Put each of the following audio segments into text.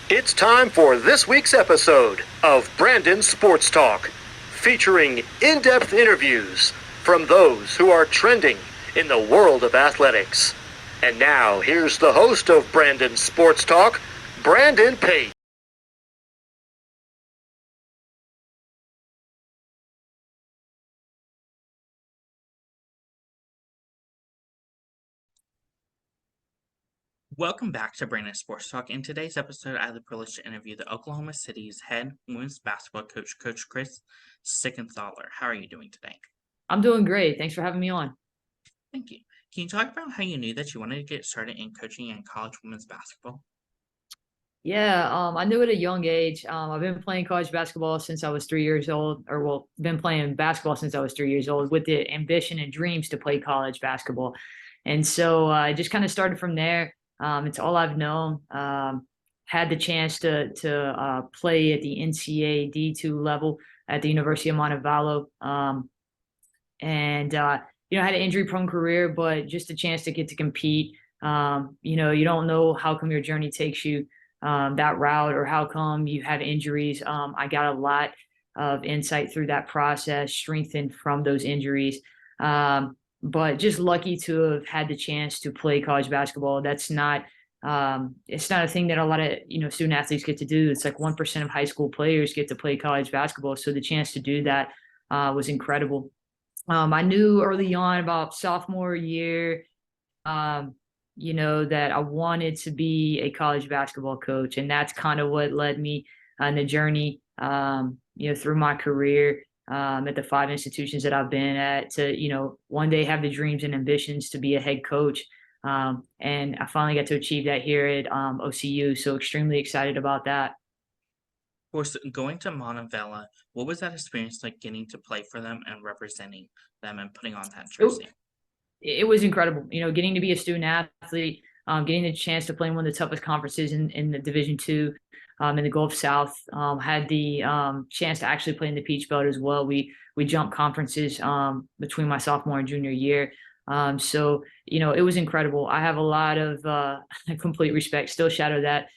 It's time for this week's episode of Brandon Sports Talk, featuring in-depth interviews from those who are trending in the world of athletics. And now, here's the host of Brandon Sports Talk, Brandon Pate. Welcome back to Brandon Sports Talk. In today's episode, I had the privilege to interview the Oklahoma City's head women's basketball coach, Coach Kris Seigenthaler. How are you doing today? I'm doing great. Thanks for having me on. Thank you. Can you talk about how you knew that you wanted to get started in coaching in college women's basketball? Yeah, I knew at a young age. I've been playing college basketball since I was 3 years old, been playing basketball since I was 3 years old with the ambition and dreams to play college basketball. And so I just kind of started from there. It's all I've known. Had the chance to play at the NCAA D2 level at the University of Montevallo. And had an injury-prone career, but just a chance to get to compete. You don't know how come your journey takes you that route or how come you have injuries. I got a lot of insight through that process, strengthened from those injuries. But just lucky to have had the chance to play college basketball. That's not it's not a thing that a lot of student athletes get to do. It's like 1% of high school players get to play college basketball. So the chance to do that was incredible. I knew early on about sophomore year, that I wanted to be a college basketball coach. And that's kind of what led me on the journey, through my career at the 5 institutions that I've been at to, one day have the dreams and ambitions to be a head coach. And I finally got to achieve that here at OCU. So extremely excited about that. Of course, going to Montevallo, what was that experience like getting to play for them and representing them and putting on that jersey? It was incredible, getting to be a student athlete, getting the chance to play in one of the toughest conferences in the Division II, in the Gulf South. Had the chance to actually play in the Peach Belt as well. We jumped conferences between my sophomore and junior year. So it was incredible. I have a lot of complete respect, still shadow that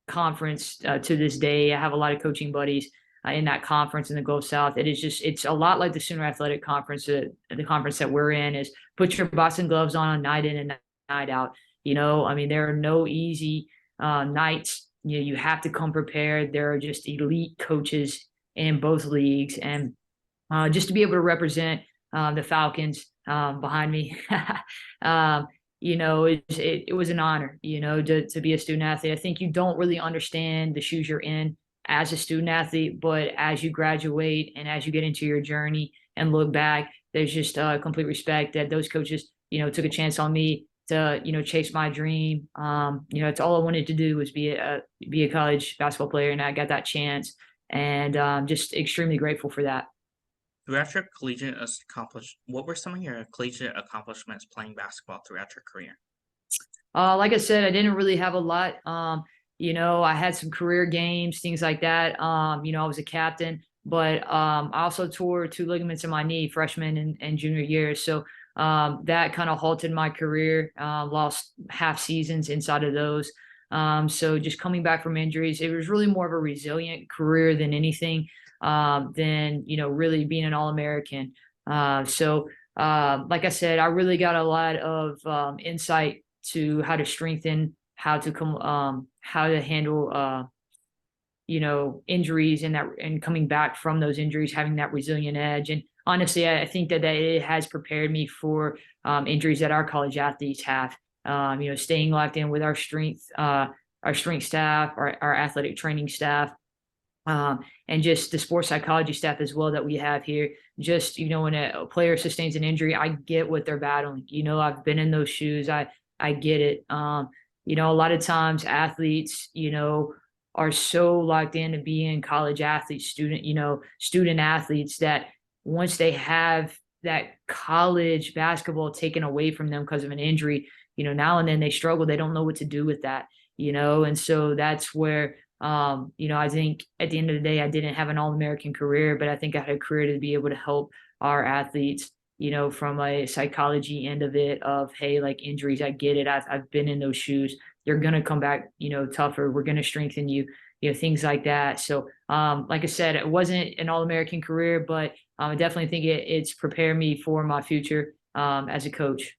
conference to this day. I have a lot of coaching buddies in that conference in the Gulf South. It's a lot like the Sooner Athletic Conference. The conference that we're in is put your boxing gloves on night in and night out. There are no easy nights. You have to come prepared. There are just elite coaches in both leagues. And just to be able to represent the Falcons behind me, it was an honor, to be a student athlete. I think you don't really understand the shoes you're in as a student athlete, but as you graduate and as you get into your journey and look back, there's just complete respect that those coaches, took a chance on me to, chase my dream. It's all I wanted to do was be a college basketball player, and I got that chance, and just extremely grateful for that. Throughout your collegiate what were some of your collegiate accomplishments playing basketball throughout your career? Like I said, I didn't really have a lot. I had some career games, things like that. I was a captain, but I also tore 2 ligaments in my knee freshman and junior year. So that kind of halted my career, lost half seasons inside of those. So just coming back from injuries, it was really more of a resilient career than anything, than, really being an All-American. Like I said, I really got a lot of insight to how to strengthen, how to handle injuries and coming back from those injuries, having that resilient edge. And honestly, I think that it has prepared me for injuries that our college athletes have. Staying locked in with our strength staff, our athletic training staff, and just the sports psychology staff as well that we have here. Just, when a player sustains an injury, I get what they're battling. I've been in those shoes. I get it. A lot of times athletes, are so locked in to being college athletes, student athletes, that once they have that college basketball taken away from them because of an injury, now and then they struggle. They don't know what to do with that, and so that's where, I think at the end of the day, I didn't have an All-American career, but I think I had a career to be able to help our athletes, from a psychology end of it of, hey, like injuries, I get it. I've been in those shoes. you're going to come back, tougher. We're going to strengthen you, things like that. So, like I said, it wasn't an All-American career, but I definitely think it's prepared me for my future as a coach.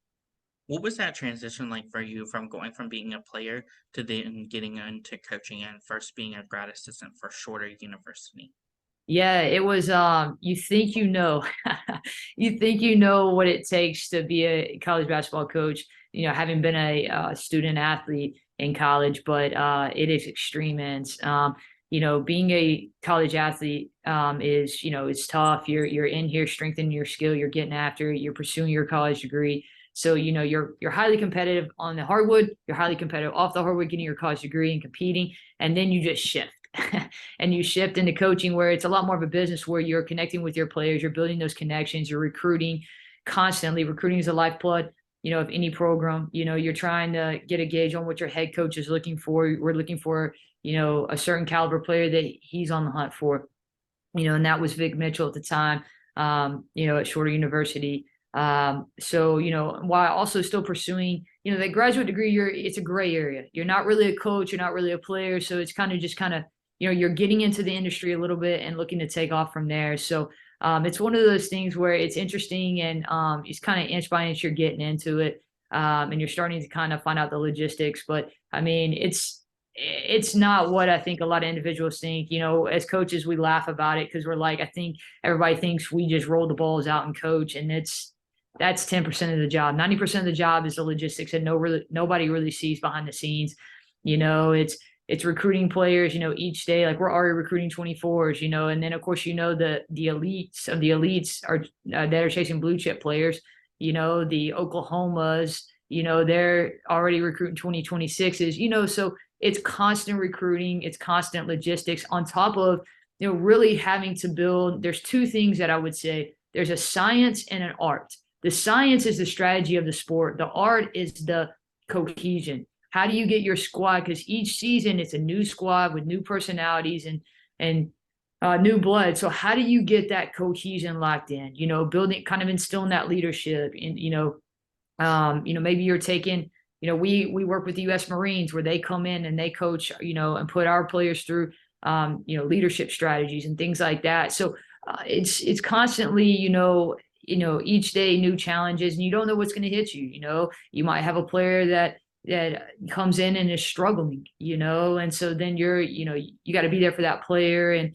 What was that transition like for you from going from being a player to then getting into coaching and first being a grad assistant for Shorter University? Yeah, it was you think you think what it takes to be a college basketball coach, having been a student athlete in college, but it is extreme ends. Being a college athlete is, it's tough. You're in here strengthening your skill, you're getting after it, you're pursuing your college degree. So, you're highly competitive on the hardwood, you're highly competitive off the hardwood, getting your college degree and competing, and then you just shift. And you shift into coaching where it's a lot more of a business where you're connecting with your players, you're building those connections, you're recruiting constantly. Recruiting is the lifeblood, of any program. You're trying to get a gauge on what your head coach is looking for. We're looking for, a certain caliber player that he's on the hunt for, and that was Vic Mitchell at the time, at Shorter University. So, while also still pursuing, that graduate degree, it's a gray area. You're not really a coach, you're not really a player. So it's kind of, you're getting into the industry a little bit and looking to take off from there. So it's one of those things where it's interesting and it's kind of inch by inch you're getting into it. And you're starting to kind of find out the logistics. But I mean, it's not what I think a lot of individuals think. As coaches, we laugh about it because we're like, I think everybody thinks we just roll the balls out and coach, and that's 10% of the job. 90% of the job is the logistics that nobody really sees behind the scenes. It's recruiting players, each day. Like we're already recruiting 24s, and then of course, the elites of the elites are that are chasing blue chip players, the Oklahomas, they're already recruiting 2026s, so it's constant recruiting, it's constant logistics on top of, really having to build. There's two things that I would say. There's a science and an art. The science is the strategy of the sport. The art is the cohesion. How do you get your squad? Because each season it's a new squad with new personalities and new blood. So how do you get that cohesion locked in? Building, kind of instilling that leadership. And maybe you're taking. We work with the U.S. Marines where they come in and they coach. And put our players through. Leadership strategies and things like that. So it's constantly. Each day new challenges, and you don't know what's going to hit you. You might have a player that comes in and is struggling, and so then you got to be there for that player and,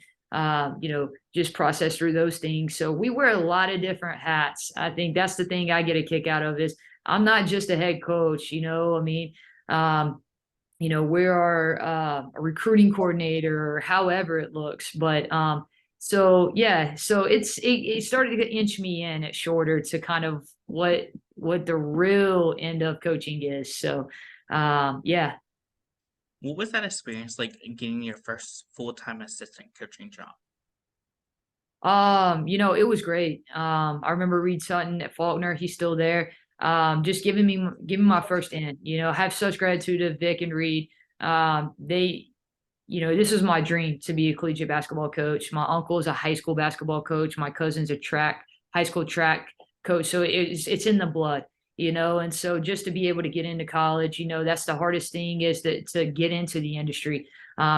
just process through those things. So we wear a lot of different hats. I think that's the thing I get a kick out of is I'm not just a head coach, we are a recruiting coordinator or however it looks, but, so yeah, so it started to inch me in at Shorter to kind of what the real end of coaching is. So yeah. What was that experience like getting your first full-time assistant coaching job? It was great. I remember Reed Sutton at Faulkner, he's still there. Just giving my first in, I have such gratitude to Vic and Reed. This is my dream to be a collegiate basketball coach. My uncle is a high school basketball coach. My cousin's a high school track coach. So it's in the blood, and so just to be able to get into college, that's the hardest thing is to get into the industry.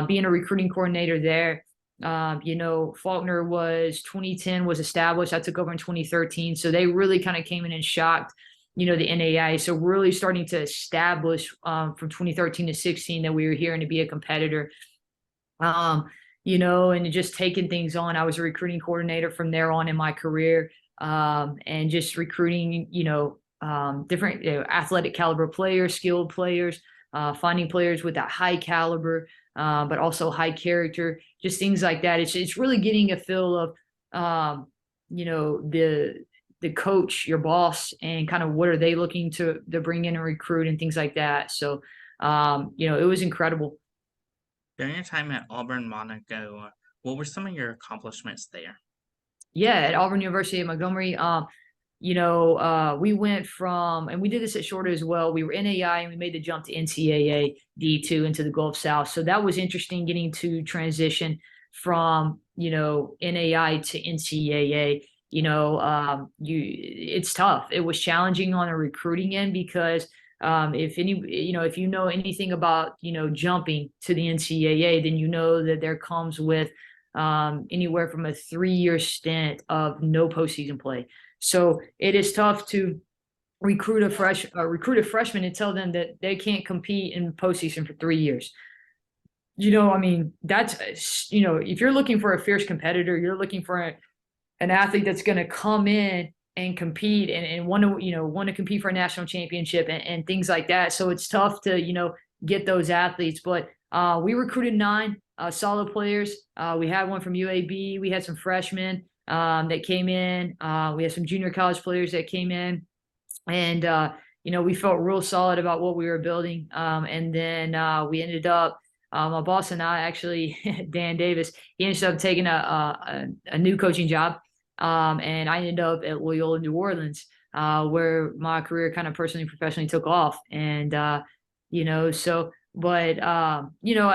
Being a recruiting coordinator there, Faulkner 2010 was established. I took over in 2013. So they really kind of came in and shocked, the NAIA. So really starting to establish from 2013 to 16 that we were here and to be a competitor. And just taking things on. I was a recruiting coordinator from there on in my career, and just recruiting, different athletic caliber players, skilled players, finding players with that high caliber, but also high character, just things like that. It's really getting a feel of, the coach, your boss, and kind of what are they looking to bring in and recruit and things like that. So, it was incredible. During your time at Auburn Monaco, what were some of your accomplishments there? Yeah, at Auburn University at Montgomery, we went from, and we did this at Shorter as well. We were NAI and we made the jump to NCAA D2 into the Gulf South. So that was interesting getting to transition from, NAI to NCAA. It's tough. It was challenging on a recruiting end because if you know anything about, jumping to the NCAA, then you know that there comes with anywhere from a 3-year stint of no postseason play. So it is tough to recruit a freshman and tell them that they can't compete in postseason for 3 years. I mean, that's, if you're looking for a fierce competitor, you're looking for an athlete that's going to come in and compete and want to compete for a national championship and things like that. So it's tough to, get those athletes. But we recruited 9 solid players. We had one from UAB. We had some freshmen that came in. We had some junior college players that came in. And, we felt real solid about what we were building. And then we ended up, my boss and I actually, Dan Davis, he ended up taking a new coaching job. And I ended up at Loyola New Orleans, where my career kind of personally, professionally took off. And, I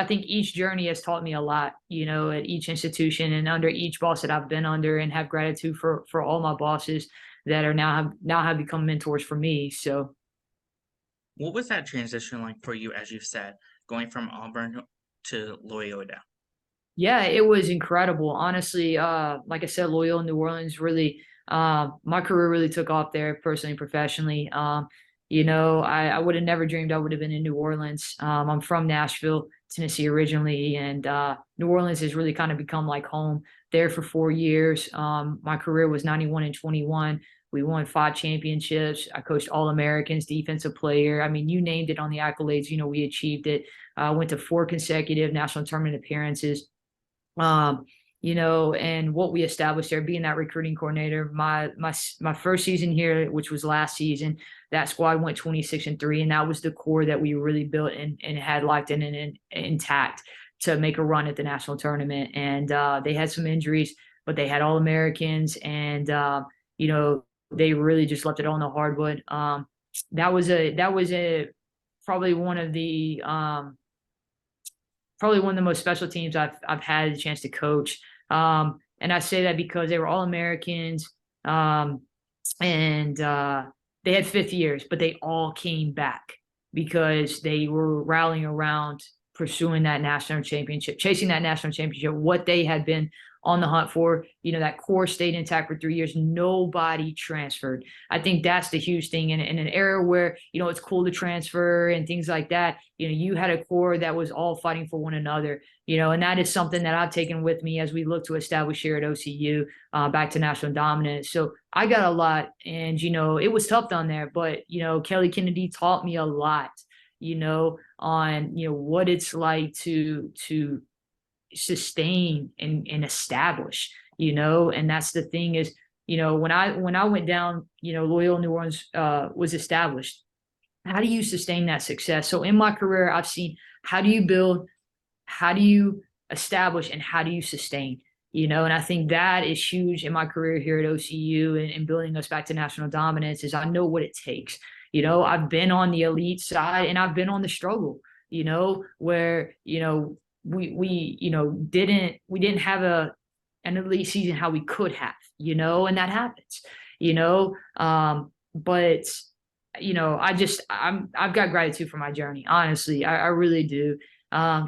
think each journey has taught me a lot, at each institution and under each boss that I've been under, and have gratitude for all my bosses that are now have become mentors for me. So. What was that transition like for you, as you said, going from Auburn to Loyola? Yeah, it was incredible. Honestly, like I said, Loyola New Orleans really, my career really took off there personally and professionally. I would have never dreamed I would have been in New Orleans. I'm from Nashville, Tennessee originally, and New Orleans has really kind of become like home. There for 4 years. My career was 91-21. We won 5 championships. I coached All-Americans, defensive player. I mean, you named it on the accolades. We achieved it. I went to 4 consecutive national tournament appearances. And what we established there, being that recruiting coordinator, my first season here, which was last season, that squad went 26-3, and that was the core that we really built and had locked in and intact to make a run at the national tournament. And they had some injuries, but they had All-Americans, and they really just left it on the hardwood. That was probably one of the most special teams I've had a chance to coach. And I say that because they were all Americans, and they had 5th years, but they all came back because they were rallying around pursuing that national championship, chasing that national championship, what they had been on the hunt for. That core stayed intact for 3 years. Nobody transferred. I think that's the huge thing in an era where, it's cool to transfer and things like that. You had a core that was all fighting for one another, and that is something that I've taken with me as we look to establish here at OCU, back to national dominance. So I got a lot, and, it was tough down there, but, Kelly Kennedy taught me a lot, on, what it's like to sustain and establish, and that's the thing is, when I went down, Loyola New Orleans was established. How do you sustain that success? So in my career, I've seen, how do you build, how do you establish, and how do you sustain? And I think that is huge in my career here at OCU and building us back to national dominance. Is I know what it takes. I've been on the elite side, and I've been on the struggle, where, we didn't have an elite season how we could have, and that happens, but I've got gratitude for my journey. Honestly, I really do. I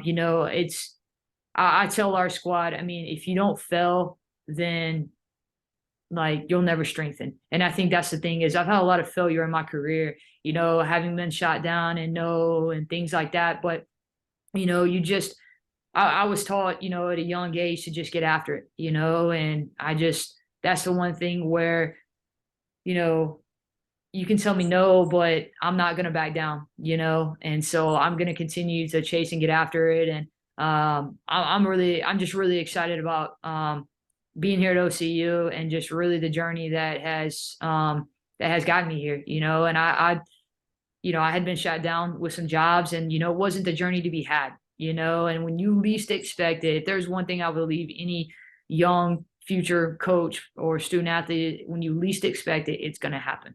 tell our squad, I mean, if you don't fail, then like you'll never strengthen. And I think that's the thing is I've had a lot of failure in my career, having been shot down and things like that. But, I was taught, at a young age to just get after it, and that's the one thing where, you can tell me no, but I'm not going to back down, and so I'm going to continue to chase and get after it. And I'm just really excited about being here at OCU and just really the journey that has gotten me here, and I had been shot down with some jobs, and, it wasn't the journey to be had, and when you least expect it, if there's one thing I believe any young future coach or student athlete, when you least expect it, it's going to happen.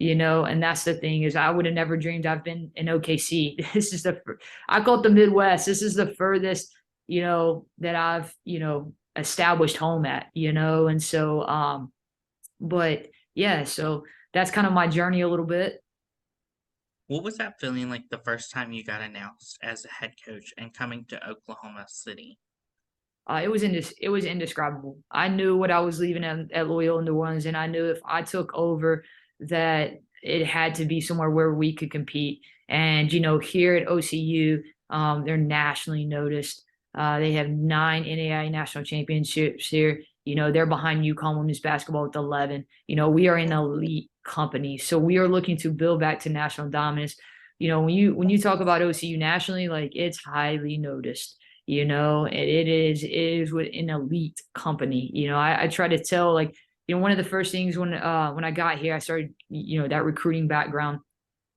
And that's the thing is I would have never dreamed I've been in OKC. This is I call it the Midwest. This is the furthest, that I've, established home at, and so, but yeah, so that's kind of my journey a little bit. What was that feeling like the first time you got announced as a head coach and coming to Oklahoma City? It was indescribable. I knew what I was leaving at Loyola New Orleans, and I knew if I took over that it had to be somewhere where we could compete. And here at OCU, they're nationally noticed. They have 9 NAIA national championships here. They're behind UConn women's basketball with 11. We are an elite company, so we are looking to build back to national dominance. When you talk about OCU nationally, like it's highly noticed. It is with an elite company. I try to tell, like, one of the first things when I got here, I started, that recruiting background,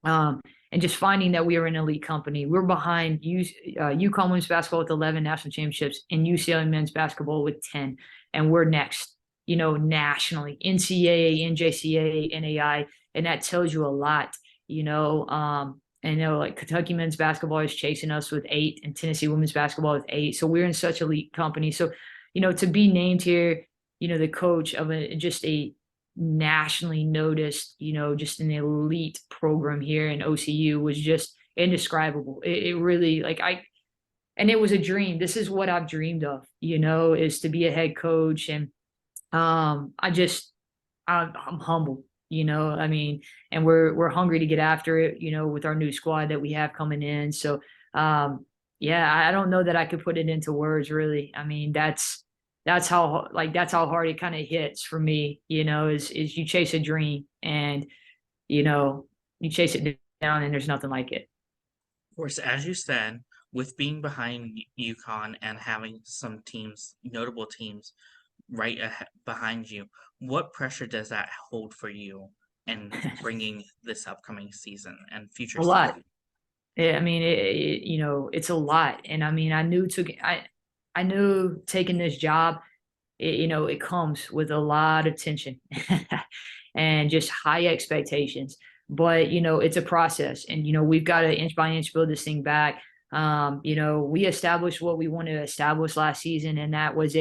and just finding that we are an elite company. We're behind UConn women's basketball with 11 national championships and UCLA men's basketball with 10, and we're next. Nationally, NCAA, NJCAA, NAI, and that tells you a lot. Like Kentucky men's basketball is chasing us with 8, and Tennessee women's basketball with 8. So we're in such elite company. So, to be named here, the coach of just a nationally noticed, just an elite program here in OCU was just indescribable. It really, and it was a dream. This is what I've dreamed of, is to be a head coach. And I'm humbled. And we're hungry to get after it, with our new squad that we have coming in. So, yeah, I don't know that I could put it into words really. I mean, that's how hard it kind of hits for me, is you chase a dream and, you chase it down and there's nothing like it. Of course, as you said, with being behind UConn and having some teams, notable teams, right behind you, what pressure does that hold for you in bringing this upcoming season and future A lot. season? Yeah, I mean, it's a lot. And I mean, I knew taking this job, it comes with a lot of tension and just high expectations. But, it's a process, and, we've got to inch by inch build this thing back. We established what we wanted to establish last season, and that was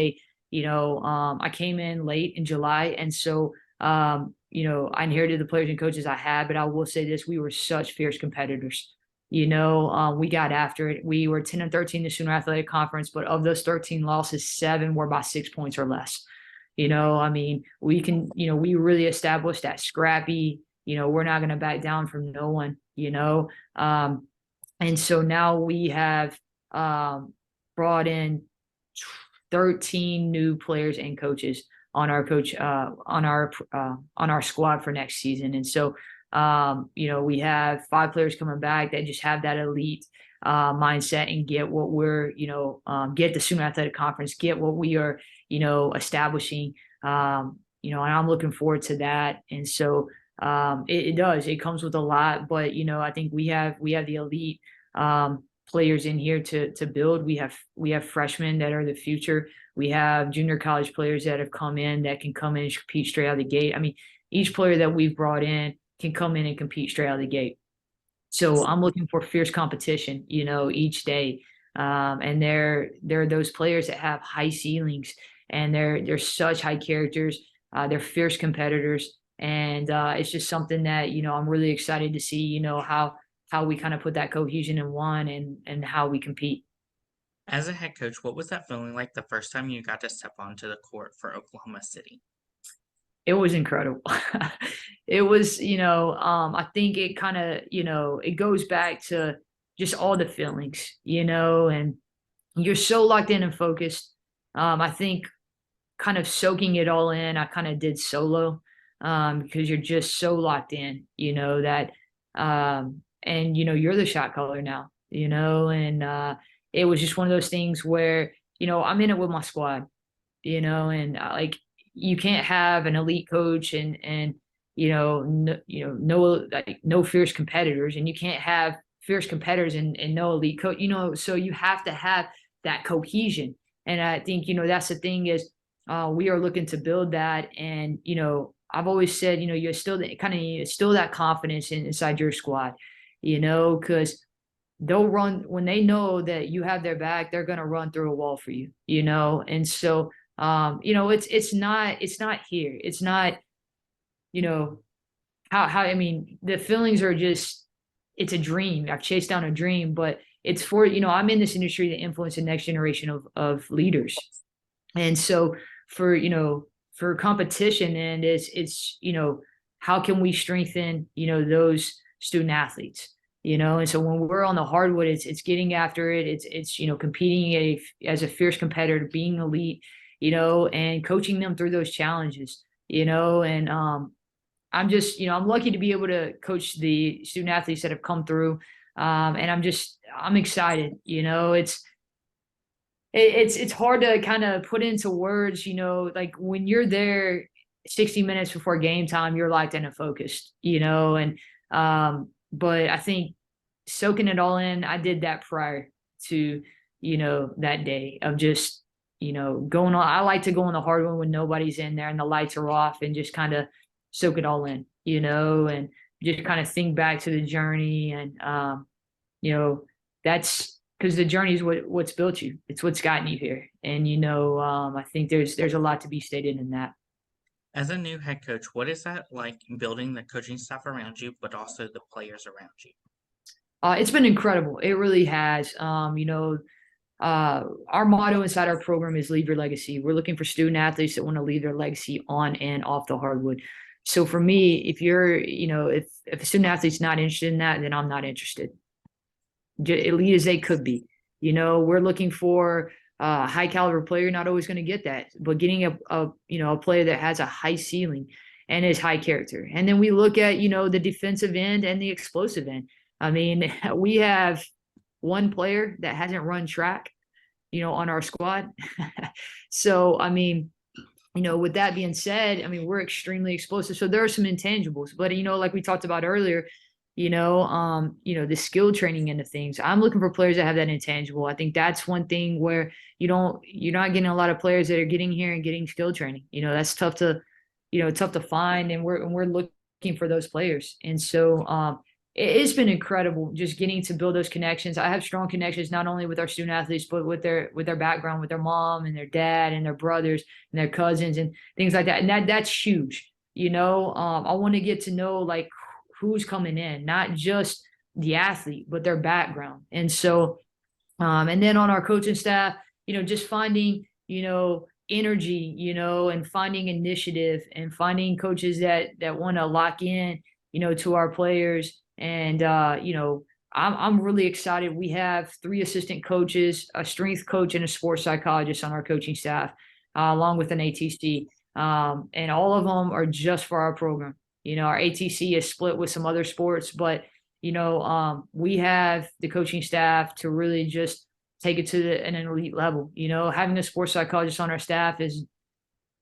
I came in late in July. And so, I inherited the players and coaches I had, but I will say this, we were such fierce competitors. We got after it. We were 10-13 in the Sooner Athletic Conference, but of those 13 losses, 7 were by 6 points or less. I mean, we we really established that scrappy, we're not going to back down from no one, and so now we have brought in 13 new players and coaches on our squad for next season. And so, we have 5 players coming back that just have that elite mindset and get what we're, get the Sooner Athletic Conference, get what we are, establishing, and I'm looking forward to that. And so it comes with a lot, but, I think we have the elite players in here to build. We have freshmen that are the future. We have junior college players that have come in that can come in and compete straight out of the gate. I mean, each player that we've brought in can come in and compete straight out of the gate. So I'm looking for fierce competition, each day. And they're those players that have high ceilings, and they're such high characters. They're fierce competitors. And it's just something that, I'm really excited to see, how we kind of put that cohesion in one and how we compete. As a head coach, what was that feeling like the first time you got to step onto the court for Oklahoma City? It was incredible. It was, I think it kind of, it goes back to just all the feelings, and you're so locked in and focused. I think kind of soaking it all in, I kind of did solo, because you're just so locked in, that, and, you're the shot caller now, and it was just one of those things where, I'm in it with my squad, and like, you can't have an elite coach and no fierce competitors, and you can't have fierce competitors and no elite coach, so you have to have that cohesion. And I think, that's the thing is, we are looking to build that. And, I've always said, you're still still that confidence inside your squad, because they'll run when they know that you have their back, they're going to run through a wall for you, and so, it's not here. It's not, how, I mean, the feelings are just, it's a dream. I've chased down a dream, but it's for, I'm in this industry to influence the next generation of leaders. And so for competition, and it's, how can we strengthen, those student athletes, and so when we're on the hardwood, it's getting after it. It's, competing as a fierce competitor, being elite, and coaching them through those challenges, and, I'm just, I'm lucky to be able to coach the student athletes that have come through. And I'm excited, it's hard to kind of put into words, like when you're there 60 minutes before game time, you're locked in and focused, and, but I think soaking it all in, I did that prior to, that day of just, going on. I like to go on the hard one when nobody's in there and the lights are off and just kind of soak it all in, and just kind of think back to the journey. And, that's because the journey is what's built you. It's what's gotten you here. And, I think there's a lot to be stated in that. As a new head coach, what is that like building the coaching staff around you, but also the players around you? It's been incredible. It really has. Our motto inside our program is leave your legacy. We're looking for student athletes that want to leave their legacy on and off the hardwood. So for me, if you're, if a student athlete's not interested in that, then I'm not interested. Elite as they could be, we're looking for a high caliber player. You're not always going to get that, but getting a player that has a high ceiling and is high character. And then we look at, the defensive end and the explosive end. I mean, we have one player that hasn't run track, on our squad. So, I mean, with that being said, I mean, we're extremely explosive. So there are some intangibles, but, like we talked about earlier, the skill training into things. I'm looking for players that have that intangible. I think that's one thing where you're not getting a lot of players that are getting here and getting skill training. That's tough to find. And we're looking for those players. And so, it's been incredible just getting to build those connections. I have strong connections, not only with our student athletes, but with their background, with their mom and their dad and their brothers and their cousins and things like that. And that's huge. I want to get to know like who's coming in, not just the athlete, but their background. And so, and then on our coaching staff, just finding, energy, and finding initiative and finding coaches that want to lock in, to our players. And, I'm really excited. We have 3 assistant coaches, a strength coach, and a sports psychologist on our coaching staff, along with an ATC. And all of them are just for our program. Our ATC is split with some other sports, but, we have the coaching staff to really just take it to an elite level. Having a sports psychologist on our staff is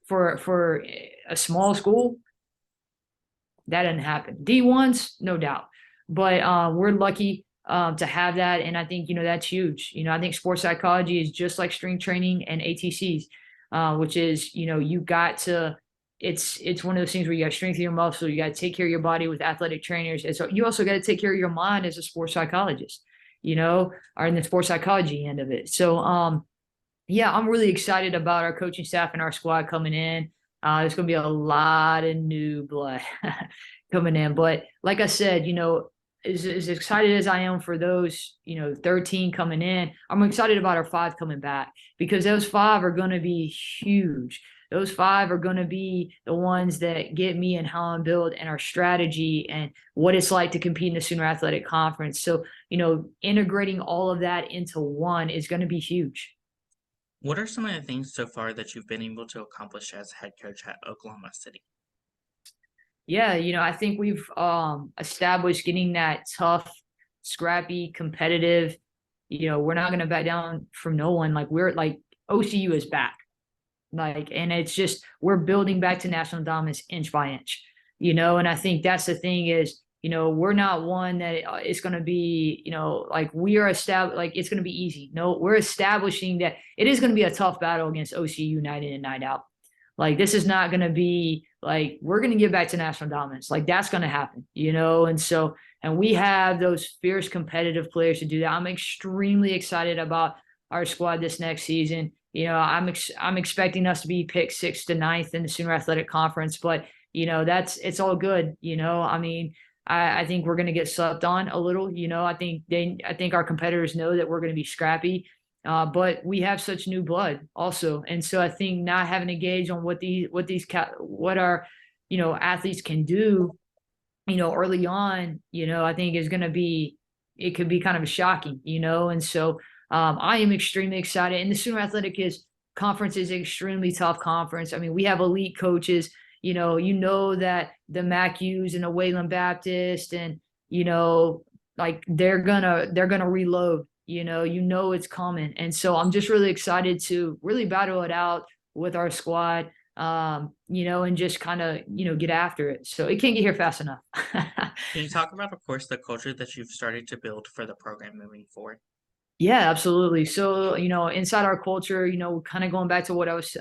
for a small school. That didn't happen. D1s, no doubt. But we're lucky to have that. And I think, that's huge. I think sports psychology is just like strength training and ATCs, which is, you got to, it's one of those things where you got to strengthen your muscle. You got to take care of your body with athletic trainers. And so you also got to take care of your mind as a sports psychologist, or in the sports psychology end of it. So, yeah, I'm really excited about our coaching staff and our squad coming in. There's going to be a lot of new blood coming in. But like I said, as excited as I am for those, 13 coming in, I'm excited about our 5 coming back, because those 5 are going to be huge. Those 5 are going to be the ones that get me and how I'm built and our strategy and what it's like to compete in the Sooner Athletic Conference. So, integrating all of that into one is going to be huge. What are some of the things so far that you've been able to accomplish as head coach at Oklahoma City? Yeah, I think we've established getting that tough, scrappy, competitive. We're not going to back down from no one. Like OCU is back. And it's just we're building back to national dominance inch by inch. And I think that's the thing is, we're not one that it's going to be, we are established, it's going to be easy. No, we're establishing that it is going to be a tough battle against OCU night in and night out. This is not going to be we're going to get back to national dominance. That's going to happen, and so, and we have those fierce competitive players to do that. I'm extremely excited about our squad this next season. I'm expecting us to be picked 6th to 9th in the Sooner Athletic Conference, but, it's all good. I mean, I think we're going to get slept on a little. I think our competitors know that we're going to be scrappy. But we have such new blood also, and so I think not having to gauge on what our athletes can do, early on, I think is going to be, it could be kind of shocking, and so I am extremely excited. And the Sooner Athletic conference is an extremely tough conference. I mean, we have elite coaches. That the MACUs and the Wayland Baptist and like they're gonna reload. It's coming. And so I'm just really excited to really battle it out with our squad, and just kind of, get after it. So it can't get here fast enough. Can you talk about, of course, the culture that you've started to build for the program moving forward? Yeah, absolutely. So, inside our culture, kind of going back to what I was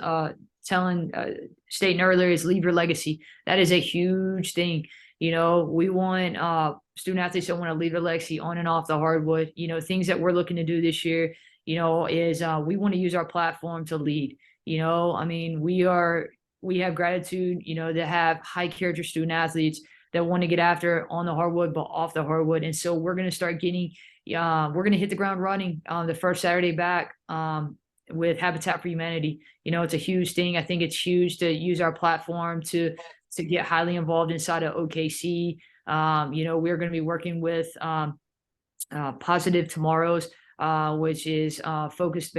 stating earlier is leave your legacy. That is a huge thing. We want student athletes that want to leave their legacy on and off the hardwood. Things that we're looking to do this year, is we want to use our platform to lead. I mean, we have gratitude, to have high character student athletes that want to get after on the hardwood, but off the hardwood. And so we're going to start we're going to hit the ground running the first Saturday back with Habitat for Humanity. It's a huge thing. I think it's huge to use our platform to get highly involved inside of OKC. We're going to be working with Positive Tomorrows, which is focused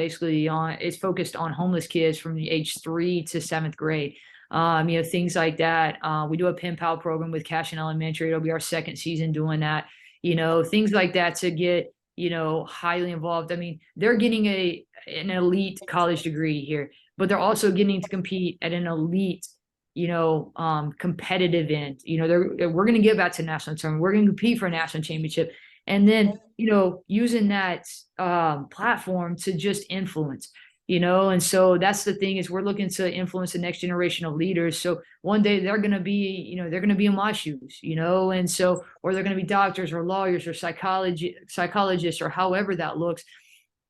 on homeless kids from the age 3 to 7th grade. Things like that. We do a pen pal program with Cashin Elementary. It'll be our second season doing that. Things like that to get, highly involved. I mean, they're getting an elite college degree here, but they're also getting to compete at an elite, competitive end. We're going to get back to national tournament. We're going to compete for a national championship. And then, using that platform to just influence. And so that's the thing is we're looking to influence the next generation of leaders. So one day they're going to be, they're going to be in my shoes, and so, or they're going to be doctors or lawyers or psychologists or however that looks.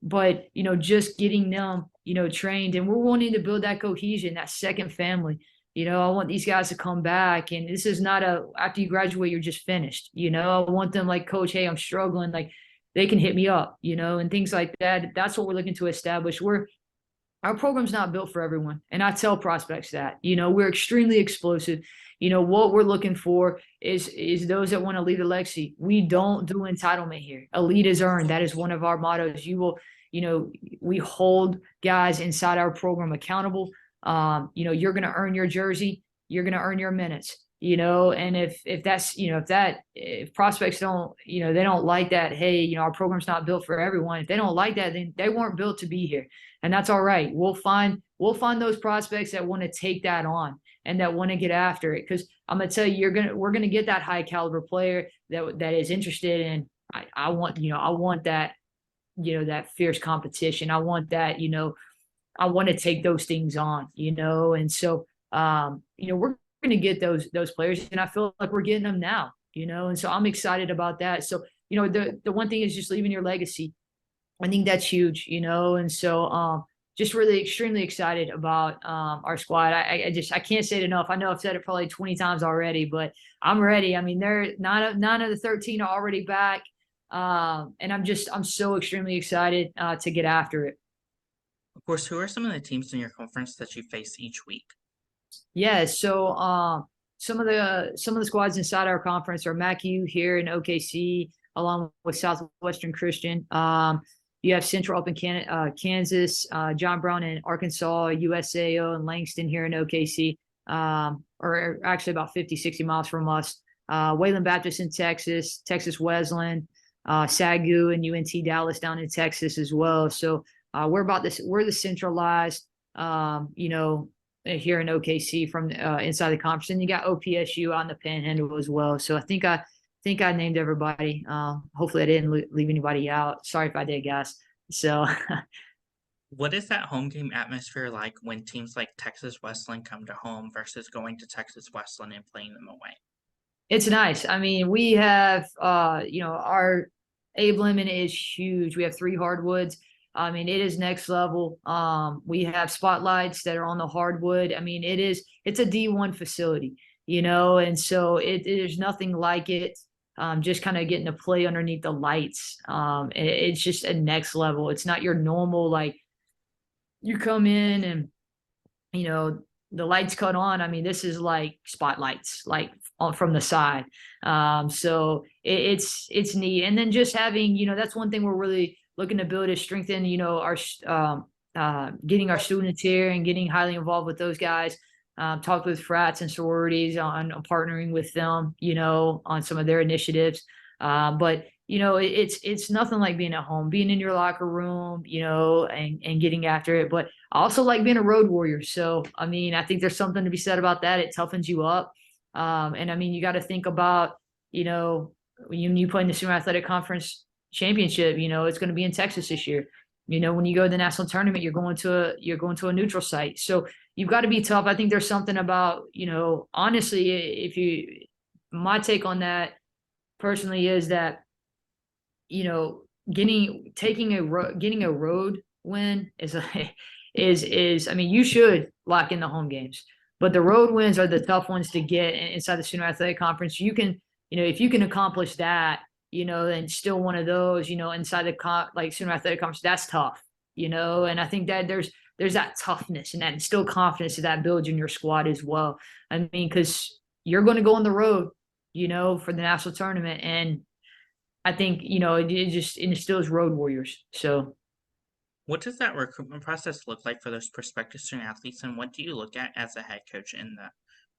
But, just getting them, trained, and we're wanting to build that cohesion, that second family. I want these guys to come back, and this is not after you graduate, you're just finished. I want them like, Coach, hey, I'm struggling. Like they can hit me up, and things like that. That's what we're looking to establish. Our program's not built for everyone. And I tell prospects that, we're extremely explosive. What we're looking for is those that want to lead a legacy. We don't do entitlement here. Elite is earned. That is one of our mottos. We hold guys inside our program accountable. You're going to earn your jersey. You're going to earn your minutes. And if prospects don't, they don't like that, hey, our program's not built for everyone. If they don't like that, then they weren't built to be here. And that's all right. We'll find those prospects that want to take that on and that want to get after it. Cause I'm going to tell you, we're going to get that high caliber player that is interested in, I want that, that fierce competition. I want that, I want to take those things on, and so, we're going to get those players, and I feel like we're getting them now, and so I'm excited about that. So, the one thing is just leaving your legacy. I think that's huge, and so, just really extremely excited about our squad. I can't say it enough. I know I've said it probably 20 times already, but I'm ready. I mean, they're nine of the 13 are already back. And I'm so extremely excited to get after it. Of course, who are some of the teams in your conference that you face each week? Yeah, so some of the squads inside our conference are MACU here in OKC, along with Southwestern Christian. You have Central up in Kansas, John Brown in Arkansas, USAO and Langston here in OKC, or actually about 50, 60 miles from us. Wayland Baptist in Texas, Texas Wesleyan, SAGU and UNT Dallas down in Texas as well. So we're the centralized, here in OKC from inside the conference. And you got OPSU on the Panhandle as well. So I think I named everybody. Hopefully I didn't leave anybody out. Sorry if I did, guys. So what is that home game atmosphere like when teams like Texas Wesleyan come to home versus going to Texas Wesleyan and playing them away? It's nice. I mean, we have our Abe Lemon is huge. We have 3 hardwoods. I mean, it is next level. We have spotlights that are on the hardwood. I mean, it's a D1 facility. and so there's nothing like it. Just kind of getting to play underneath the lights. It's just a next level. It's not your normal, like, you come in and, the lights cut on. I mean, this is like spotlights, like from the side. So it's neat. And then just having, that's one thing we're really looking to build is strengthen, our getting our students here and getting highly involved with those guys. Talked with frats and sororities on partnering with them, on some of their initiatives. But it's nothing like being at home, being in your locker room, and getting after it. But I also like being a road warrior. So, I mean, I think there's something to be said about that. It toughens you up. And I mean, you got to think about, when you play in the Sooner Athletic Conference Championship, it's going to be in Texas this year. When you go to the national tournament, you're going to a neutral site. So you've got to be tough. I think there's something about, honestly, my take on that personally is that, getting a road win is I mean, you should lock in the home games, but the road wins are the tough ones to get inside the Sooner Athletic Conference. You can, if you can accomplish that, and still one of those, inside like Sooner Athletic Conference, that's tough, and I think that there's that toughness and that instill confidence that builds in your squad as well. I mean, because you're going to go on the road, for the national tournament, and I think, it just instills road warriors. So What does that recruitment process look like for those prospective student athletes, and what do you look at as a head coach in the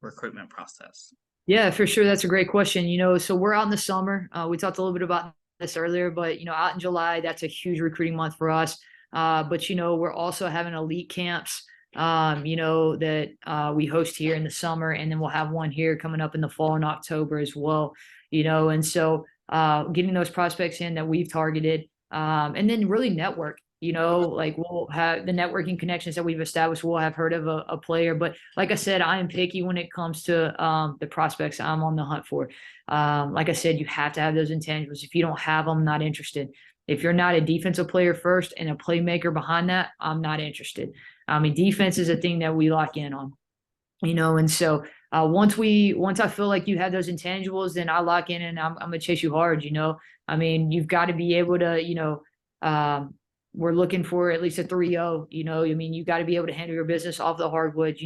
recruitment process? yeah, for sure. That's a great question. So we're out in the summer. We talked a little bit about this earlier, but, out in July, that's a huge recruiting month for us. But, we're also having elite camps, that we host here in the summer, and then we'll have one here coming up in the fall in October as well, and so getting those prospects in that we've targeted, and then really network. Like we'll have the networking connections that we've established. We'll have heard of a player, but like I said, I am picky when it comes to the prospects I'm on the hunt for. Like I said, you have to have those intangibles. If you don't have them, I'm not interested. If you're not a defensive player first and a playmaker behind that, I'm not interested. I mean, defense is a thing that we lock in on, and so once I feel like you have those intangibles, then I lock in and I'm gonna chase you hard. I mean, you've got to be able to, we're looking for at least a 3.0, I mean, you got to be able to handle your business off the hardwood,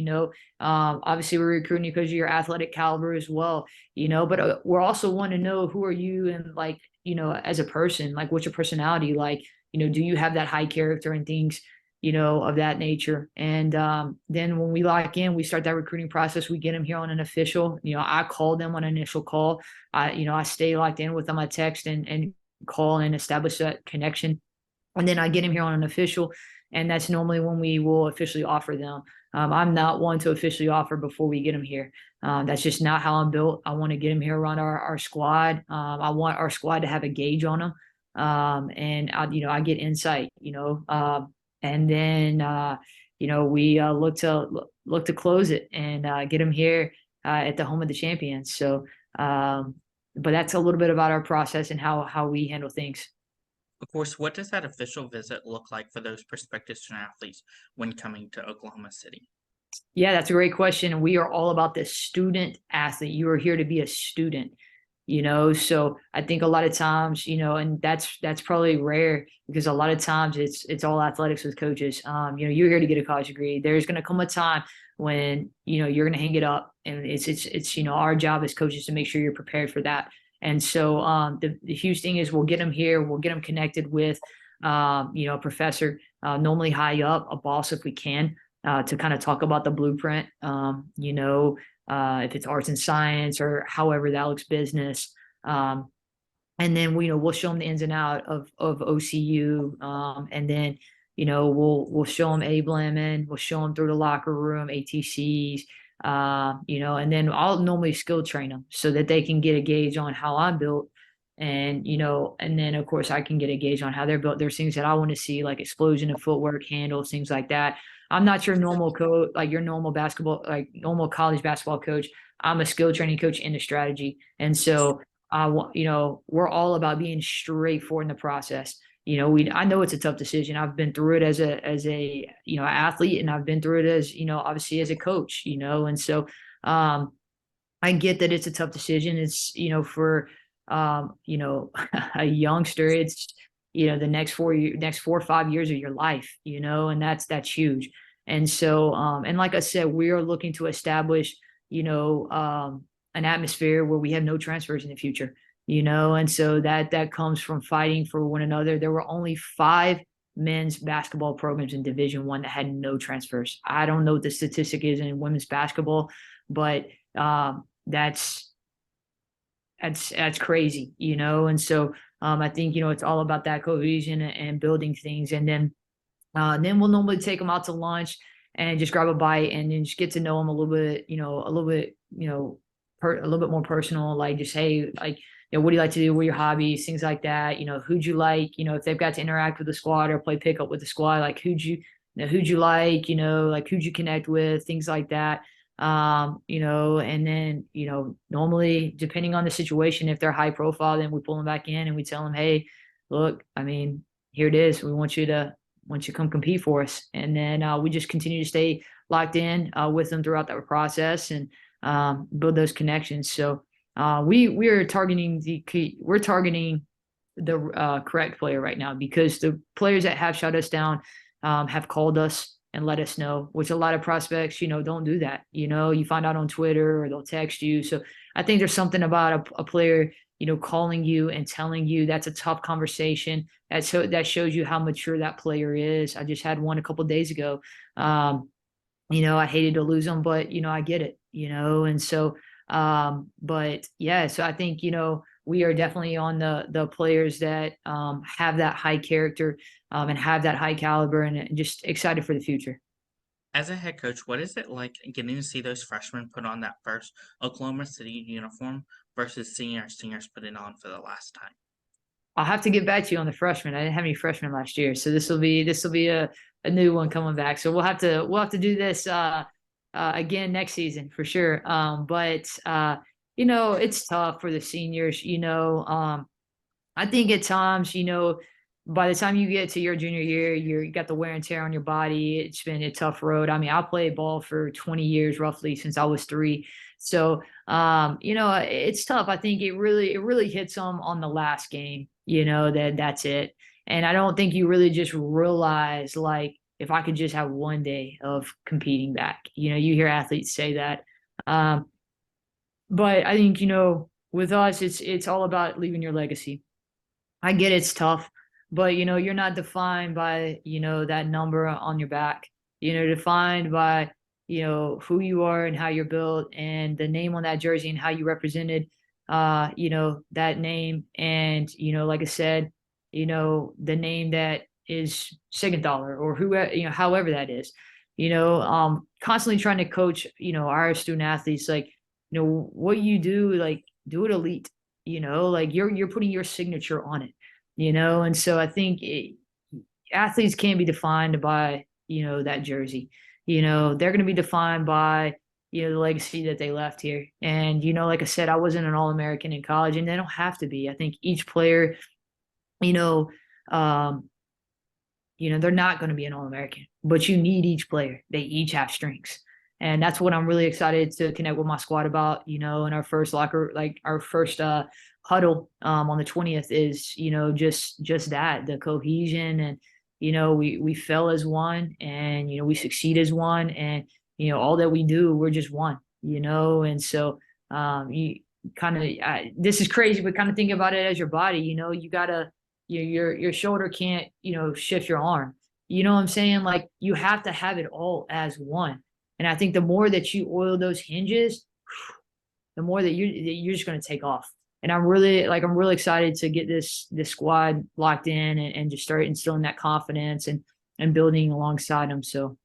obviously we're recruiting you because of your athletic caliber as well, but we're also wanting to know who are you and, like, as a person, like, what's your personality like, do you have that high character and things, of that nature. And then when we lock in, we start that recruiting process. We get them here on an official, I call them on an initial call. I stay locked in with them. I text and call and establish that connection. And then I get them here on an official. And that's normally when we will officially offer them. I'm not one to officially offer before we get them here. That's just not how I'm built. I want to get them here around our squad. I want our squad to have a gauge on them. And I get insight, and then we look to close it and get them here at the home of the champions. So, but that's a little bit about our process and how we handle things. Of course, what does that official visit look like for those prospective student athletes when coming to Oklahoma City? Yeah, that's a great question. And we are all about the student athlete. You are here to be a student, so I think a lot of times, and that's probably rare because a lot of times it's all athletics with coaches. You're here to get a college degree. There's going to come a time when, you're going to hang it up, and it's our job as coaches to make sure you're prepared for that. And so the huge thing is we'll get them here. We'll get them connected with, a professor, normally high up, a boss if we can, to kind of talk about the blueprint, if it's arts and science or however that looks business. And then we'll show them the ins and out of OCU. And then, we'll show them A-Blamming, we'll show them through the locker room, ATCs, and then I'll normally skill train them so that they can get a gauge on how I'm built. And, and then of course I can get a gauge on how they're built. There's things that I want to see, like explosion of footwork, handles, things like that. I'm not your normal coach, like your normal normal college basketball coach. I'm a skill training coach into strategy. And so, we're all about being straightforward in the process. I know it's a tough decision. I've been through it as a athlete, and I've been through it as, obviously as a coach, and so, I get that it's a tough decision. It's, for, a youngster, it's, the next 4 or 5 years of your life, and that's huge. And so, and like I said, we are looking to establish, an atmosphere where we have no transfers in the future, and so that comes from fighting for one another. There were only 5 men's basketball programs in Division I that had no transfers. I don't know what the statistic is in women's basketball, but that's crazy, and so I think it's all about that cohesion and building things, and then we'll normally take them out to lunch and just grab a bite and then just get to know them a little bit, a little bit more personal, like just, hey, like, what do you like to do? What are your hobbies? Things like that. Who'd you like? If they've got to interact with the squad or play pickup with the squad, like who'd you like? Like who'd you connect with? Things like that. And then, normally depending on the situation, if they're high profile, then we pull them back in and we tell them, hey, look, I mean, here it is. We want you to come compete for us. And then we just continue to stay locked in with them throughout that process and build those connections. So we're targeting the correct player right now, because the players that have shut us down have called us and let us know, which a lot of prospects, don't do that. You find out on Twitter or they'll text you. So I think there's something about a player, calling you and telling you. That's a tough conversation. That shows you how mature that player is. I just had one a couple of days ago. I hated to lose them, but I get it, and so but yeah, so I think, we are definitely on the players that have that high character and have that high caliber, and just excited for the future. As a head coach, what is it like getting to see those freshmen put on that first Oklahoma City uniform versus seeing our seniors put it on for the last time? I'll have to get back to you on the freshmen. I didn't have any freshmen last year, so this will be a new one coming back. So we'll have to do this again next season for sure. But it's tough for the seniors. I think at times, by the time you get to your junior year, you got the wear and tear on your body. It's been a tough road. I mean, I played ball for 20 years roughly since I was 3. So, it's tough. I think it really hits them on the last game, that's it. And I don't think you really just realize, like, if I could just have one day of competing back, you hear athletes say that. But I think, with us, it's all about leaving your legacy. I get it's tough, but you're not defined by, that number on your back. Defined by, who you are and how you're built and the name on that jersey and how you represented that name. And, like I said, the name that is Seigenthaler or who, however that is, constantly trying to coach, our student athletes, like, what you do, like, do it elite, like you're putting your signature on it, and so I think athletes can't be defined by, that jersey. They're going to be defined by, the legacy that they left here. And, like I said, I wasn't an All-American in college, and they don't have to be. I think each player, um, they're not going to be an All-American, but you need each player. They each have strengths. And that's what I'm really excited to connect with my squad about, in our first huddle on the 20th is, just that, the cohesion, and, we fell as one, and, we succeed as one, and, all that we do, we're just one, and so you kind of, this is crazy, but kind of think about it as your body, you gotta, your shoulder can't, shift your arm. You know what I'm saying? Like, you have to have it all as one. And I think the more that you oil those hinges, the more that you're just going to take off. And I'm really excited to get this squad locked in and just start instilling that confidence and building alongside them. So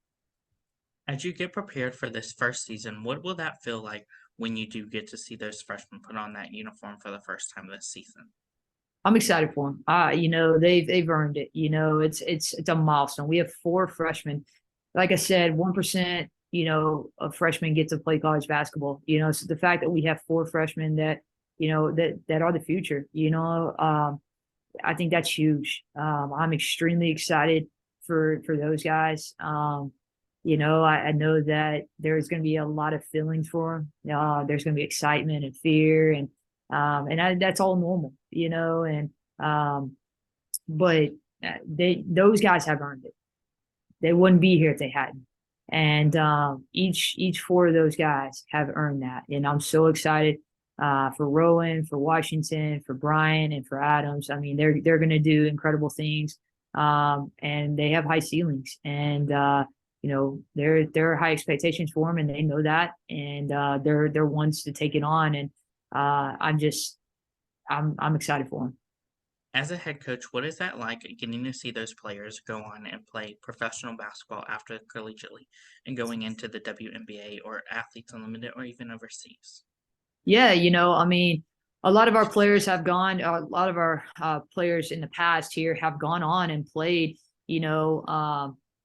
As you get prepared for this first season, what will that feel like when you do get to see those freshmen put on that uniform for the first time this season? I'm excited for them. They've earned it. It's a milestone. We have 4 freshmen. Like I said, 1%, of freshmen get to play college basketball. So the fact that we have 4 freshmen that, that are the future, I think that's huge. I'm extremely excited for those guys. I know that there's going to be a lot of feelings for him. There's going to be excitement and fear, and that's all normal, um, but those guys have earned it. They wouldn't be here if they hadn't. And each four of those guys have earned that. And I'm so excited for Rowan, for Washington, for Brian, and for Adams. I mean, they're going to do incredible things, and they have high ceilings. And there are high expectations for them, and they know that. And they're ones to take it on. And I'm excited for them. As a head coach, what is that like getting to see those players go on and play professional basketball after collegiately and going into the WNBA or Athletes Unlimited or even overseas? Yeah, I mean, a lot of our players have gone, a lot of our players in the past here have gone on and played,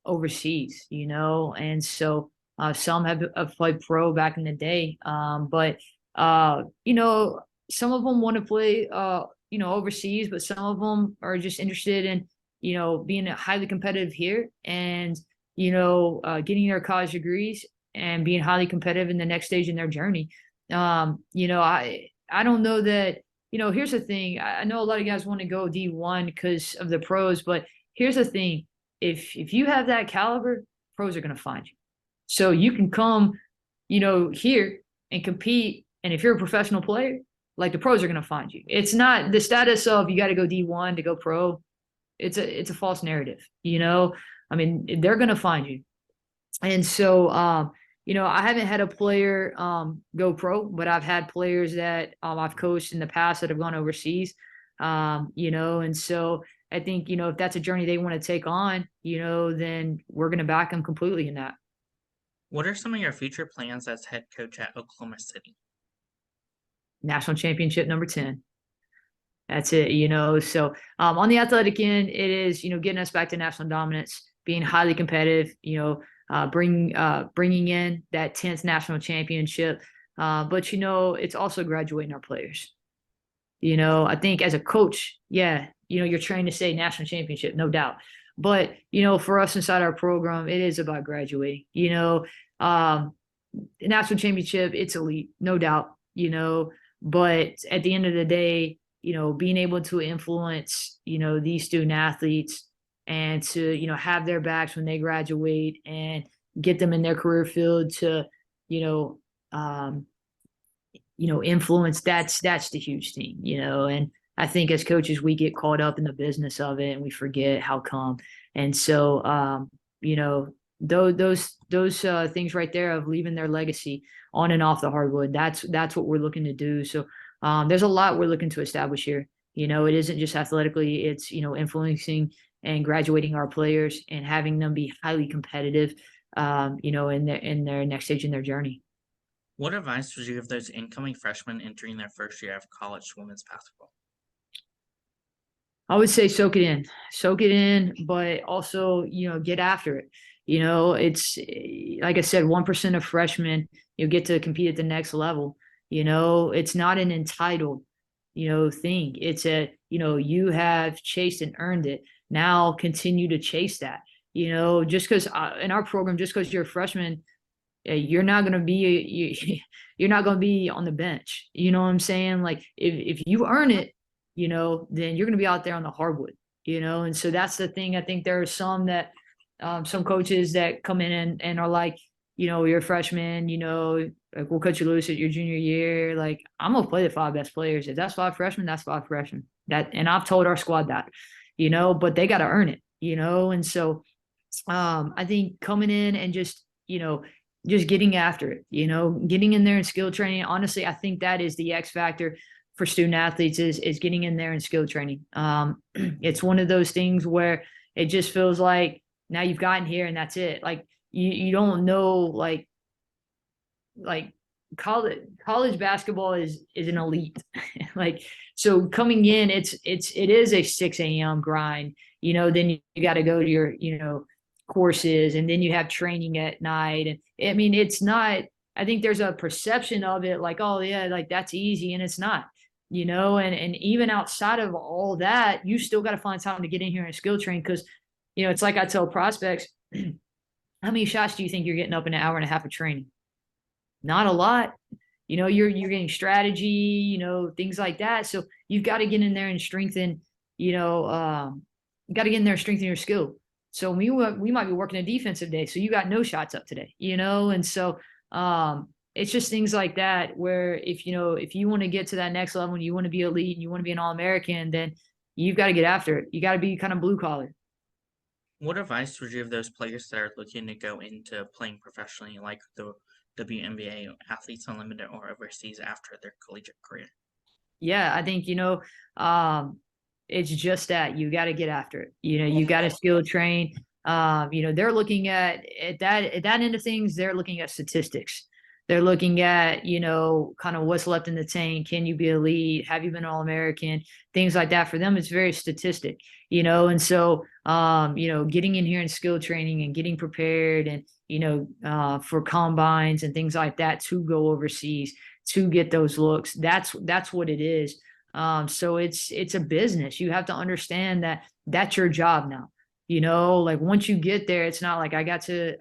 overseas, and so some have played pro back in the day. But, some of them want to play, overseas, but some of them are just interested in, being highly competitive here and, getting their college degrees and being highly competitive in the next stage in their journey. I don't know that, here's the thing. I know a lot of guys want to go D1 because of the pros, but here's the thing. If you have that caliber, pros are going to find you. So you can come, here and compete. And if you're a professional player, like the pros are going to find you. It's not the status of you got to go D1 to go pro. It's a false narrative, I mean, they're going to find you. And so, I haven't had a player go pro, but I've had players that I've coached in the past that have gone overseas. And so I think, if that's a journey they want to take on, then we're going to back them completely in that. What are some of your future plans as head coach at Oklahoma City? National championship number 10. That's it, So on the athletic end, it is, getting us back to national dominance, being highly competitive, bringing in that 10th national championship. But, it's also graduating our players. I think as a coach, yeah, you're trained to say national championship, no doubt. But, for us inside our program, it is about graduating, national championship, it's elite, no doubt, but at the end of the day, being able to influence, these student athletes and to, have their backs when they graduate and get them in their career field to, influence, that's the huge thing, and I think as coaches, we get caught up in the business of it and we forget how come. And so, those things right there of leaving their legacy on and off the hardwood, that's what we're looking to do. So there's a lot we're looking to establish here. It isn't just athletically, it's, influencing and graduating our players and having them be highly competitive, in their next stage in their journey. What advice would you give those incoming freshmen entering their first year of college women's basketball? I would say soak it in, but also, get after it. It's like I said, 1% of freshmen, get to compete at the next level. It's not an entitled, thing. It's you have chased and earned it. Now continue to chase that, just because in our program, just because you're a freshman, you're not going to be, you're not going to be on the bench. You know what I'm saying? Like if you earn it, then you're going to be out there on the hardwood, and so that's the thing. I think there are some that, some coaches that come in and are like, you're a freshman, like we'll cut you loose at your junior year. Like I'm going to play the 5 best players. If that's 5 freshmen, that's 5 freshmen. And I've told our squad that, but they got to earn it, and so I think coming in and just getting after it, getting in there and skill training. Honestly, I think that is the X factor for student athletes is getting in there and skill training. It's one of those things where it just feels like now you've gotten here and that's it. Like you don't know, like college basketball is an elite. Like, so coming in, it is a 6 a.m. grind, then you got to go to your, courses, and then you have training at night. And I mean, it's not, I think there's a perception of it like, oh yeah, like that's easy, and it's not, and even outside of all that, you still got to find time to get in here and skill train. Cause it's like I tell prospects, how many shots do you think you're getting up in an hour and a half of training? Not a lot. You're getting strategy, things like that. So you've got to get in there and strengthen, you got to get in there and strengthen your skill. So we might be working a defensive day, so you got no shots up today, and so it's just things like that where if you want to get to that next level and you want to be elite and you want to be an All-American, then you've got to get after it. You got to be kind of blue collar. What advice would you give those players that are looking to go into playing professionally, like the WNBA, Athletes Unlimited, or overseas after their collegiate career? Yeah, I think, it's just that you got to get after it. You got to skill train. They're looking at that end of things. They're looking at statistics. They're looking at, kind of what's left in the tank. Can you be elite? Have you been All-American? Things like that. For them, it's very statistic, and so, getting in here and skill training and getting prepared and, for combines and things like that to go overseas, to get those looks. That's what it is. So it's a business. You have to understand that that's your job now. Like once you get there, it's not like I got to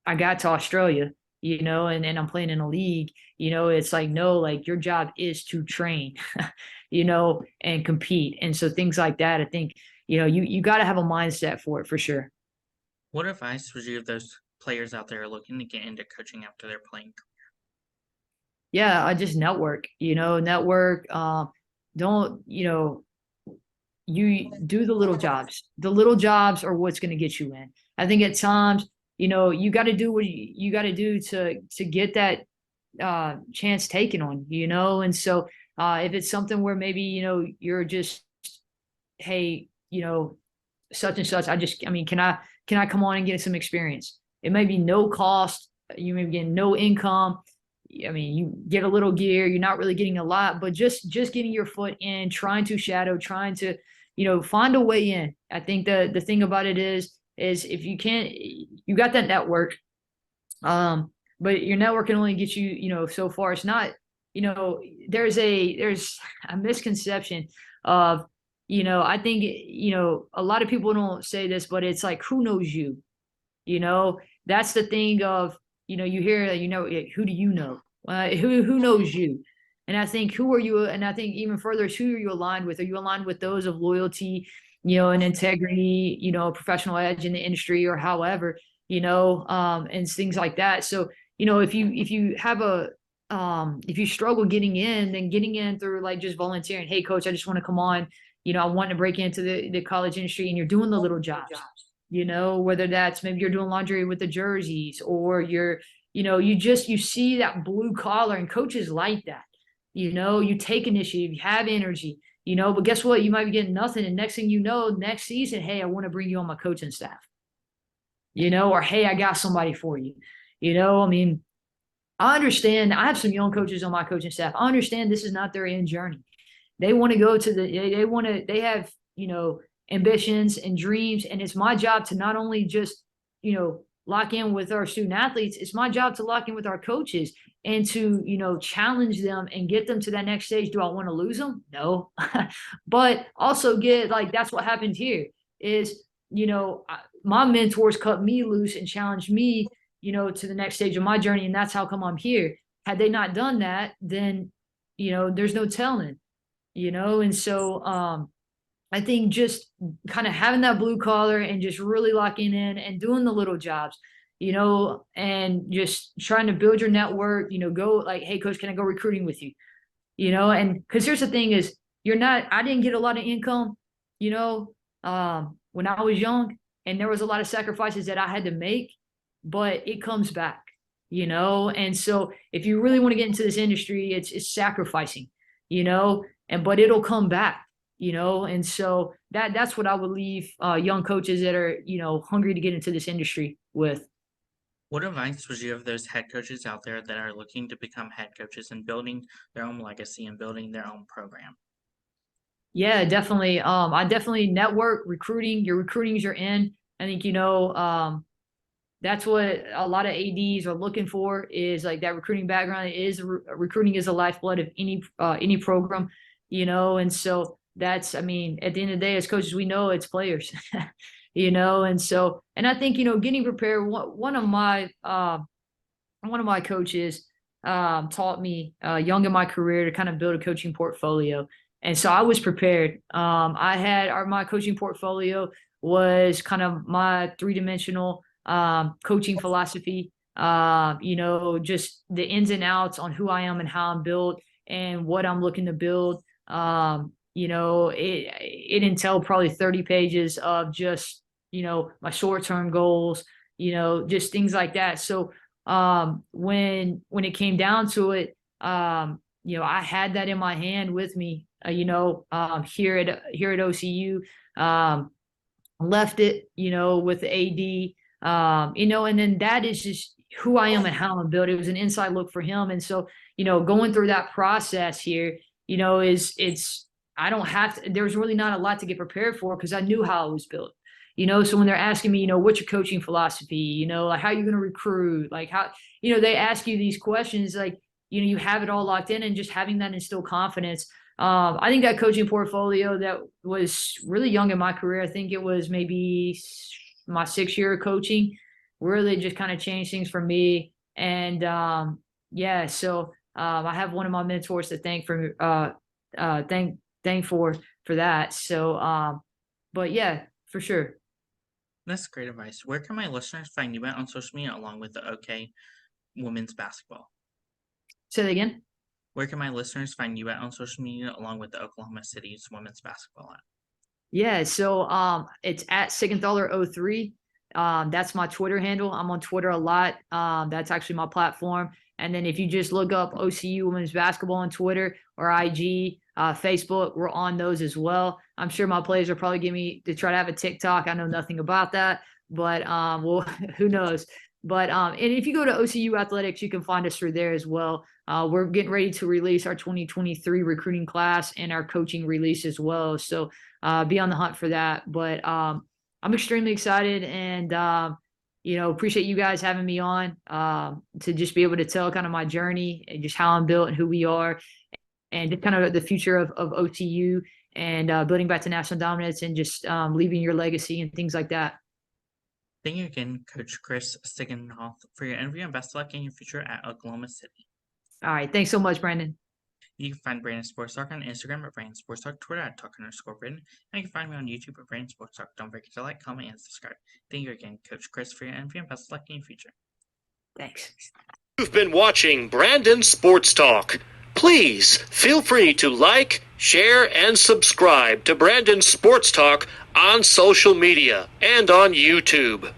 Australia, and I'm playing in a league, it's like, no, like your job is to train, and compete. And so things like that, I think, you got to have a mindset for it for sure. What advice would you give those players out there looking to get into coaching after their playing career? Yeah, I just network, don't, you do the little jobs. The little jobs are what's going to get you in. I think at times, you got to do what you got to do to get that chance taken on, and so if it's something where maybe, you're just, hey, such and such, can I come on and get some experience? It may be no cost. You may be getting no income. You get a little gear, you're not really getting a lot, but just getting your foot in, trying to shadow, trying to, find a way in. I think the thing about it is if you can't, you got that network, but your network can only get you, so far. It's not, there's a misconception of, I think, a lot of people don't say this, but it's like, who knows you? That's the thing of, you hear, who do you know? Who knows you? And I think, who are you? And I think even further is, who are you aligned with? Are you aligned with those of loyalty, and integrity, professional edge in the industry, or however, and things like that. So, if you have if you struggle getting in, then getting in through like just volunteering. Hey, coach, I just want to come on. I want to break into the college industry, and you're doing the little jobs. Whether that's maybe you're doing laundry with the jerseys, or you're, you see that blue collar, and coaches like that. You take initiative, you have energy, but guess what? You might be getting nothing. And next thing you know, next season, hey, I want to bring you on my coaching staff, or hey, I got somebody for you. I understand. I have some young coaches on my coaching staff. I understand this is not their end journey. They want to go to they have, ambitions and dreams. And it's my job to not only just, lock in with our student athletes, it's my job to lock in with our coaches and to, challenge them and get them to that next stage. Do I want to lose them? No. But also that's what happened here is, my mentors cut me loose and challenged me, to the next stage of my journey. And that's how come I'm here. Had they not done that, then, there's no telling, and so, I think just kind of having that blue collar and just really locking in and doing the little jobs, and just trying to build your network, go like, hey, coach, can I go recruiting with you? And because here's the thing is, I didn't get a lot of income, when I was young, and there was a lot of sacrifices that I had to make, but it comes back, and so if you really want to get into this industry, it's sacrificing, but it'll come back. And so that's what I would leave young coaches that are, hungry to get into this industry with. What advice would you give those head coaches out there that are looking to become head coaches and building their own legacy and building their own program? Yeah, definitely. I definitely network recruiting. Your recruiting is your end. I think, that's what a lot of ADs are looking for, is like that recruiting background. Recruiting is the lifeblood of any program, and so that's, at the end of the day, as coaches, we know it's players, And so, and I think, getting prepared, one of my coaches taught me young in my career to kind of build a coaching portfolio. And so I was prepared. My coaching portfolio was kind of my three-dimensional coaching philosophy, just the ins and outs on who I am and how I'm built and what I'm looking to build. It entailed probably 30 pages of just, my short-term goals, just things like that. So when it came down to it, I had that in my hand with me, here at OCU, left it, with the AD, and then that is just who I am and how I'm built. It was an inside look for him. And so, going through that process here, I don't have to, there's really not a lot to get prepared for because I knew how I was built. So when they're asking me, what's your coaching philosophy, like how are you going to recruit, like how, they ask you these questions, like, you have it all locked in, and just having that instill confidence. I think that coaching portfolio that was really young in my career, I think it was maybe my 6th year of coaching, really just kind of changed things for me. And so I have one of my mentors to thank for that. So but yeah, for sure. That's great advice. Where can my listeners find you at on social media along with the OK women's basketball? Say that again. Where can my listeners find you at on social media along with the Oklahoma City's women's basketball at? Yeah, so it's at Seigenthaler03. That's my Twitter handle. I'm on Twitter a lot. That's actually my platform. And then if you just look up OCU women's basketball on Twitter or IG, Facebook, we're on those as well. I'm sure my players will probably get me to try to have a TikTok. I know nothing about that, but well, who knows? But and if you go to OCU Athletics, you can find us through there as well. We're getting ready to release our 2023 recruiting class and our coaching release as well. So be on the hunt for that. But I'm extremely excited, and appreciate you guys having me on to just be able to tell kind of my journey and just how I'm built and who we are, and just kind of the future of OCU and building back to national dominance and just leaving your legacy and things like that. Thank you again, Coach Kris Seigenthaler, for your interview, and best of luck in your future at Oklahoma City. All right. Thanks so much, Brandon. You can find Brandon Sports Talk on Instagram at Brandon Sports Talk, Twitter at Talk_Brandon, and you can find me on YouTube at Brandon Sports Talk. Don't forget to like, comment, and subscribe. Thank you again, Coach Kris, for your interview, and best of luck in your future. Thanks. You've been watching Brandon Sports Talk. Please feel free to like, share, and subscribe to Brandon Sports Talk on social media and on YouTube.